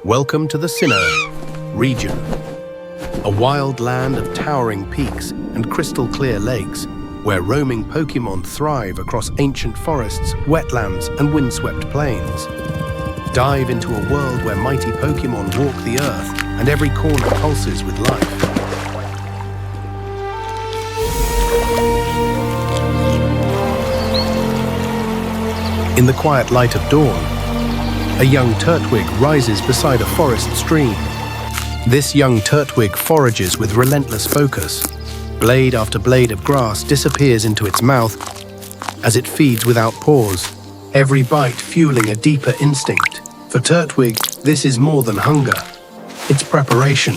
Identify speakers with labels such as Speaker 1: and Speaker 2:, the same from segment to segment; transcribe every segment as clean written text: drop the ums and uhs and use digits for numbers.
Speaker 1: Welcome to the Sinnoh region, a wild land of towering peaks and crystal-clear lakes where roaming Pokémon thrive across ancient forests, wetlands, and windswept plains. Dive into a world where mighty Pokémon walk the earth and every corner pulses with life. In the quiet light of dawn, a young Turtwig rises beside a forest stream. This young Turtwig forages with relentless focus. Blade after blade of grass disappears into its mouth as it feeds without pause, every bite fueling a deeper instinct. For Turtwig, this is more than hunger. It's preparation.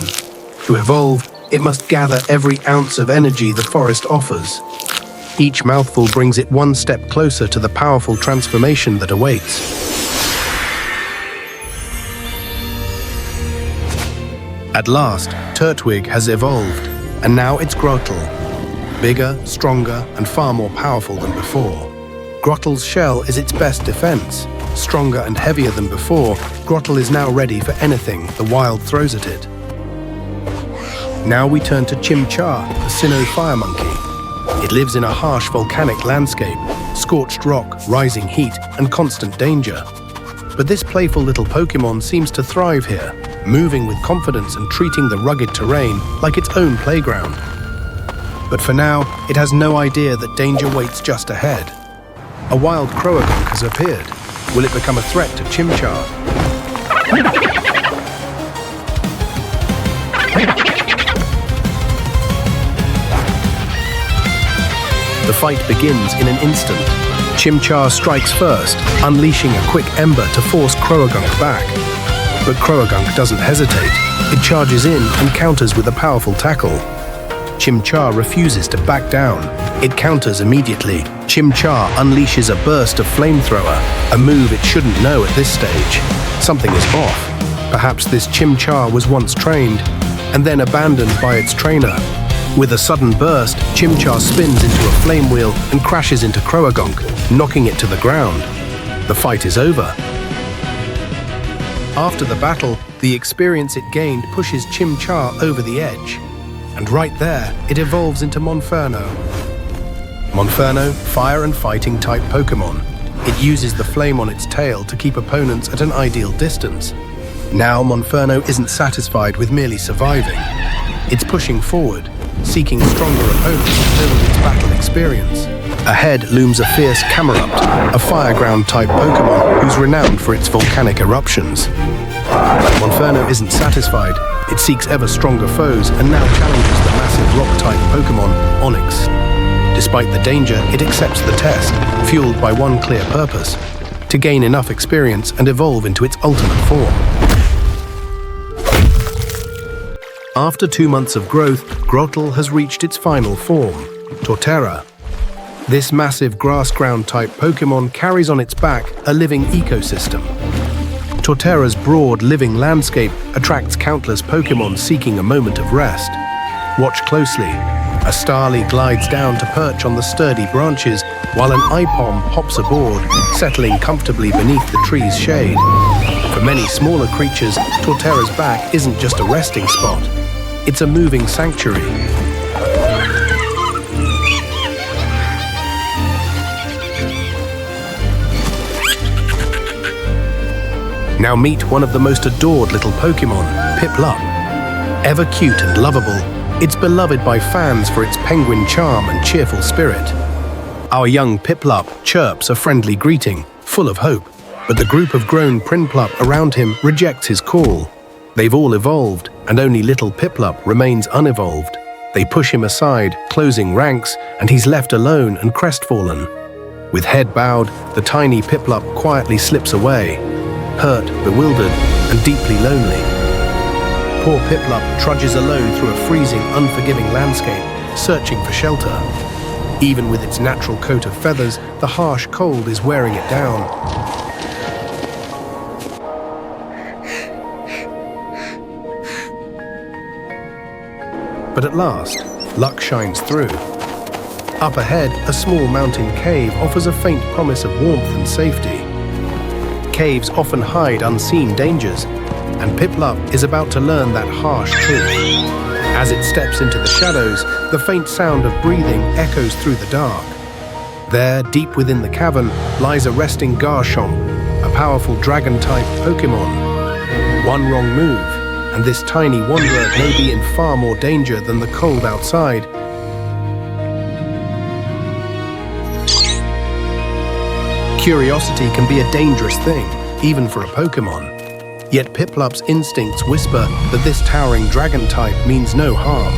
Speaker 1: To evolve, it must gather every ounce of energy the forest offers. Each mouthful brings it one step closer to the powerful transformation that awaits. At last, Turtwig has evolved, and now it's Grottle. Bigger, stronger, and far more powerful than before. Grottle's shell is its best defense. Stronger and heavier than before, Grottle is now ready for anything the wild throws at it. Now we turn to Chimchar, the Sinnoh fire monkey. It lives in a harsh volcanic landscape, scorched rock, rising heat, and constant danger. But this playful little Pokémon seems to thrive here, moving with confidence and treating the rugged terrain like its own playground. But for now, it has no idea that danger waits just ahead. A wild Croagunk has appeared. Will it become a threat to Chimchar? The fight begins in an instant. Chimchar strikes first, unleashing a quick ember to force Croagunk back. But Croagunk doesn't hesitate. It charges in and counters with a powerful tackle. Chimchar refuses to back down. It counters immediately. Chimchar unleashes a burst of flamethrower, a move it shouldn't know at this stage. Something is off. Perhaps this Chimchar was once trained, and then abandoned by its trainer. With a sudden burst, Chimchar spins into a flame wheel and crashes into Croagunk, knocking it to the ground. The fight is over. After the battle, the experience it gained pushes Chimchar over the edge. And right there, it evolves into Infernape. Infernape, fire and fighting type Pokémon. It uses the flame on its tail to keep opponents at an ideal distance. Now Infernape isn't satisfied with merely surviving. It's pushing forward, seeking stronger opponents to build its battle experience. Ahead looms a fierce Camerupt, a fireground type Pokémon who's renowned for its volcanic eruptions. Inferno isn't satisfied. It seeks ever stronger foes and now challenges the massive rock-type Pokémon, Onix. Despite the danger, it accepts the test, fueled by one clear purpose: to gain enough experience and evolve into its ultimate form. After 2 months of growth, Grottle has reached its final form, Torterra. This massive grass-ground type Pokémon carries on its back a living ecosystem. Torterra's broad, living landscape attracts countless Pokémon seeking a moment of rest. Watch closely. A Starly glides down to perch on the sturdy branches, while an Ipom hops aboard, settling comfortably beneath the tree's shade. For many smaller creatures, Torterra's back isn't just a resting spot. It's a moving sanctuary. Now meet one of the most adored little Pokémon, Piplup. Ever cute and lovable, it's beloved by fans for its penguin charm and cheerful spirit. Our young Piplup chirps a friendly greeting, full of hope, but the group of grown Prinplup around him rejects his call. They've all evolved, and only little Piplup remains unevolved. They push him aside, closing ranks, and he's left alone and crestfallen. With head bowed, the tiny Piplup quietly slips away, hurt, bewildered, and deeply lonely. Poor Piplup trudges alone through a freezing, unforgiving landscape, searching for shelter. Even with its natural coat of feathers, the harsh cold is wearing it down. But at last, luck shines through. Up ahead, a small mountain cave offers a faint promise of warmth and safety. Caves often hide unseen dangers, and Piplup is about to learn that harsh truth. As it steps into the shadows, the faint sound of breathing echoes through the dark. There, deep within the cavern, lies a resting Garchomp, a powerful dragon-type Pokémon. One wrong move, and this tiny wanderer may be in far more danger than the cold outside. Curiosity can be a dangerous thing, even for a Pokémon. Yet Piplup's instincts whisper that this towering dragon type means no harm.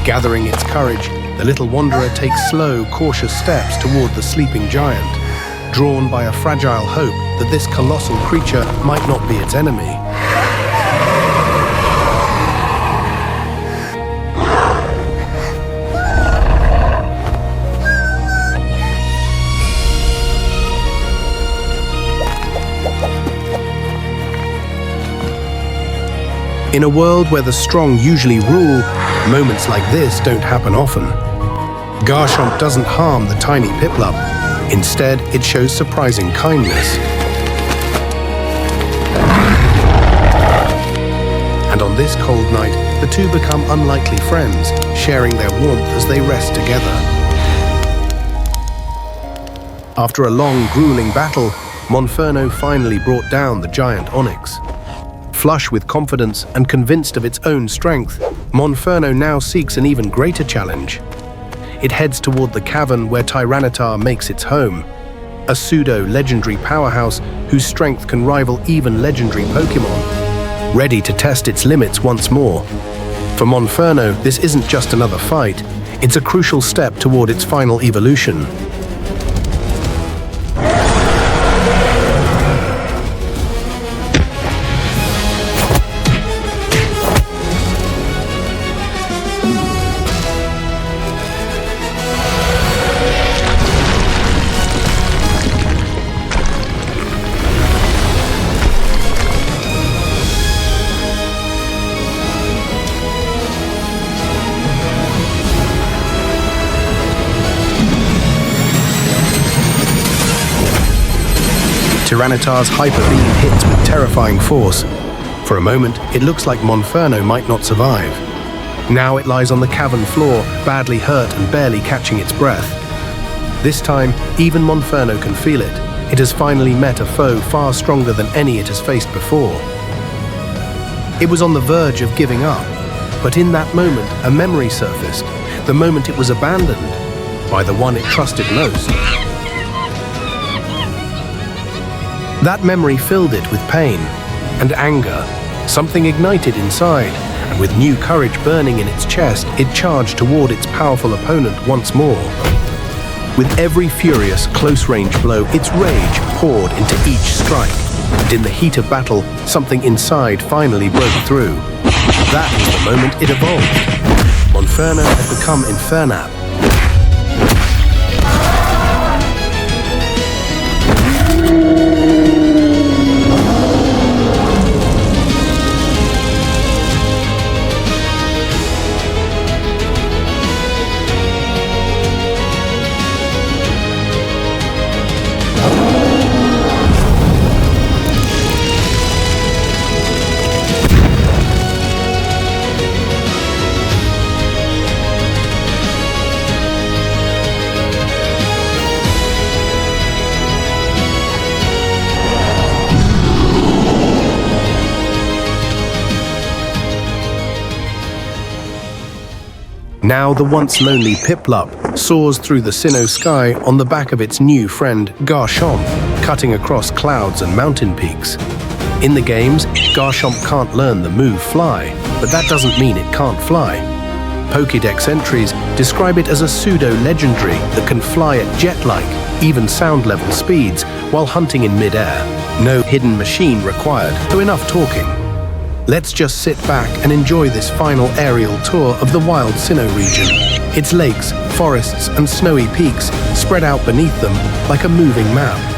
Speaker 1: Gathering its courage, the little wanderer takes slow, cautious steps toward the sleeping giant, drawn by a fragile hope that this colossal creature might not be its enemy. In a world where the strong usually rule, moments like this don't happen often. Garchomp doesn't harm the tiny Piplup. Instead, it shows surprising kindness. And on this cold night, the two become unlikely friends, sharing their warmth as they rest together. After a long, grueling battle, Monferno finally brought down the giant Onyx. Flush with confidence and convinced of its own strength, Monferno now seeks an even greater challenge. It heads toward the cavern where Tyranitar makes its home, a pseudo-legendary powerhouse whose strength can rival even legendary Pokémon, ready to test its limits once more. For Monferno, this isn't just another fight, it's a crucial step toward its final evolution. Tyranitar's hyper beam hits with terrifying force. For a moment, it looks like Monferno might not survive. Now it lies on the cavern floor, badly hurt and barely catching its breath. This time, even Monferno can feel it. It has finally met a foe far stronger than any it has faced before. It was on the verge of giving up, but in that moment, a memory surfaced, the moment it was abandoned by the one it trusted most. That memory filled it with pain and anger. Something ignited inside, and with new courage burning in its chest, it charged toward its powerful opponent once more. With every furious, close-range blow, its rage poured into each strike, and in the heat of battle, something inside finally broke through. That was the moment it evolved. Monferno had become Infernape. Now the once lonely Piplup soars through the Sinnoh sky on the back of its new friend Garchomp, cutting across clouds and mountain peaks. In the games, Garchomp can't learn the move Fly, but that doesn't mean it can't fly. Pokédex entries describe it as a pseudo-legendary that can fly at jet-like, even sound-level speeds while hunting in mid-air. No hidden machine required, so enough talking. Let's just sit back and enjoy this final aerial tour of the wild Sinnoh region. Its lakes, forests, and snowy peaks spread out beneath them like a moving map.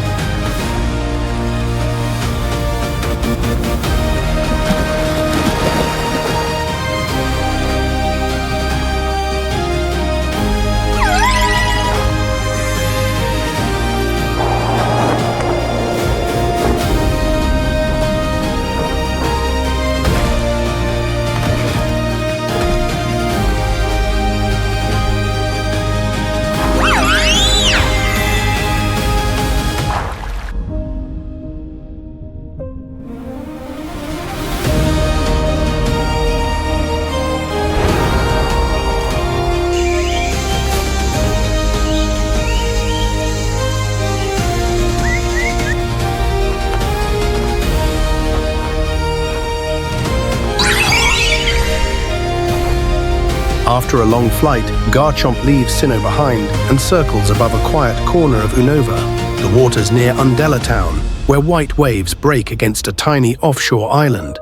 Speaker 1: After a long flight, Garchomp leaves Sinnoh behind and circles above a quiet corner of Unova, the waters near Undella Town, where white waves break against a tiny offshore island.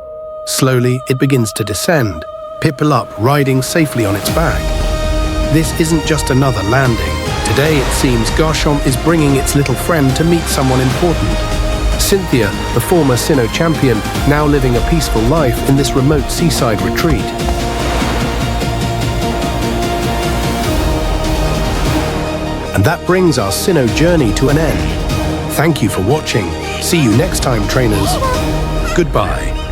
Speaker 1: Slowly, it begins to descend, Piplup riding safely on its back. This isn't just another landing. Today, it seems Garchomp is bringing its little friend to meet someone important. Cynthia, the former Sinnoh champion, now living a peaceful life in this remote seaside retreat. And that brings our Sinnoh journey to an end. Thank you for watching. See you next time, trainers. Goodbye.